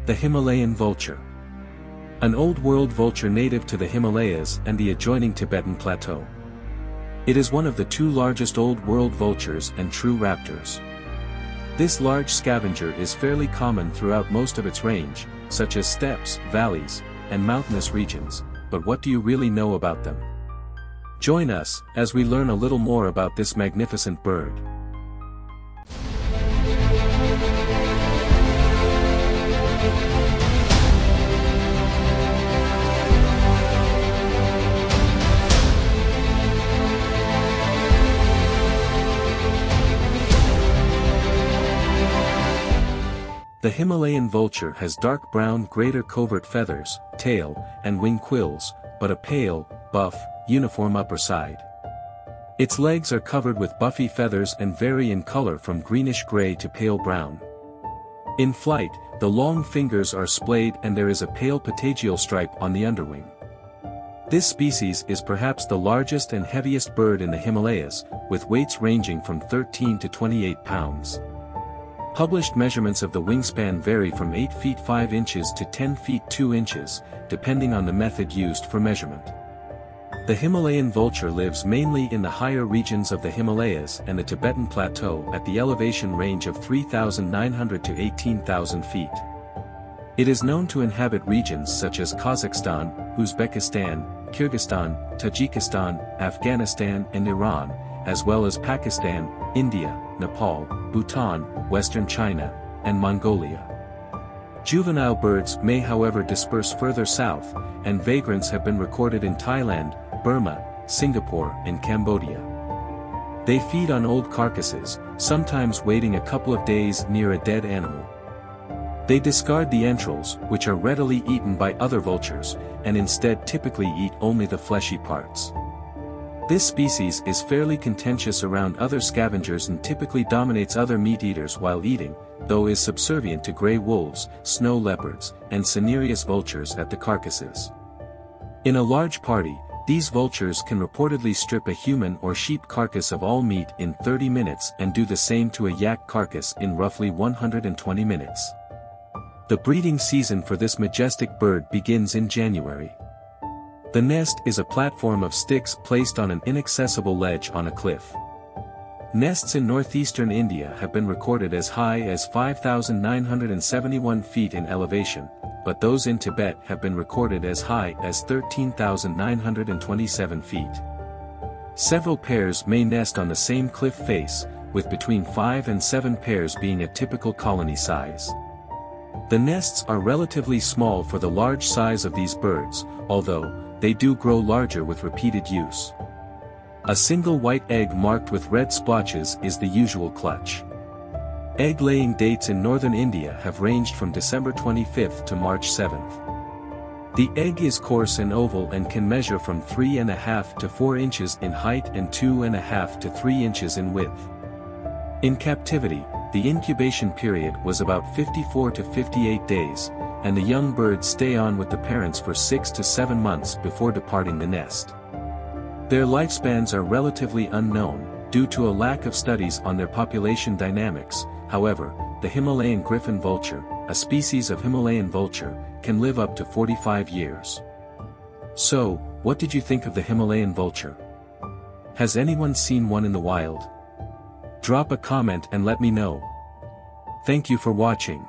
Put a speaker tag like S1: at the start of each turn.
S1: The Himalayan vulture. An old world vulture native to the Himalayas and the adjoining Tibetan plateau. It is one of the two largest old world vultures and true raptors. This large scavenger is fairly common throughout most of its range, such as steppes, valleys, and mountainous regions, but what do you really know about them? Join us, as we learn a little more about this magnificent bird. The Himalayan vulture has dark brown greater covert feathers, tail, and wing quills, but a pale, buff, uniform upper side. Its legs are covered with buffy feathers and vary in color from greenish-gray to pale brown. In flight, the long fingers are splayed and there is a pale patagial stripe on the underwing. This species is perhaps the largest and heaviest bird in the Himalayas, with weights ranging from 13 to 28 pounds. Published measurements of the wingspan vary from 8 feet 5 inches to 10 feet 2 inches, depending on the method used for measurement. The Himalayan vulture lives mainly in the higher regions of the Himalayas and the Tibetan Plateau at the elevation range of 3,900 to 18,000 feet. It is known to inhabit regions such as Kazakhstan, Uzbekistan, Kyrgyzstan, Tajikistan, Afghanistan and Iran, as well as Pakistan, India, Nepal, Bhutan, Western China, and Mongolia. Juvenile birds may however disperse further south, and vagrants have been recorded in Thailand, Burma, Singapore and Cambodia. They feed on old carcasses, sometimes waiting a couple of days near a dead animal. They discard the entrails, which are readily eaten by other vultures, and instead typically eat only the fleshy parts. This species is fairly contentious around other scavengers and typically dominates other meat-eaters while eating, though is subservient to gray wolves, snow leopards, and cinereous vultures at the carcasses. In a large party, these vultures can reportedly strip a human or sheep carcass of all meat in 30 minutes and do the same to a yak carcass in roughly 120 minutes. The breeding season for this majestic bird begins in January. The nest is a platform of sticks placed on an inaccessible ledge on a cliff. Nests in northeastern India have been recorded as high as 5,971 feet in elevation, but those in Tibet have been recorded as high as 13,927 feet. Several pairs may nest on the same cliff face, with between 5 and 7 pairs being a typical colony size. The nests are relatively small for the large size of these birds, although they do grow larger with repeated use. A single white egg marked with red splotches is the usual clutch. Egg-laying dates in northern India have ranged from December 25th to March 7th. The egg is coarse and oval and can measure from 3.5 to 4 inches in height and 2.5 to 3 inches in width. In captivity, the incubation period was about 54 to 58 days, and the young birds stay on with the parents for 6 to 7 months before departing the nest. Their lifespans are relatively unknown, due to a lack of studies on their population dynamics. However, the Himalayan griffon vulture, a species of Himalayan vulture, can live up to 45 years. So, what did you think of the Himalayan vulture? Has anyone seen one in the wild? Drop a comment and let me know. Thank you for watching.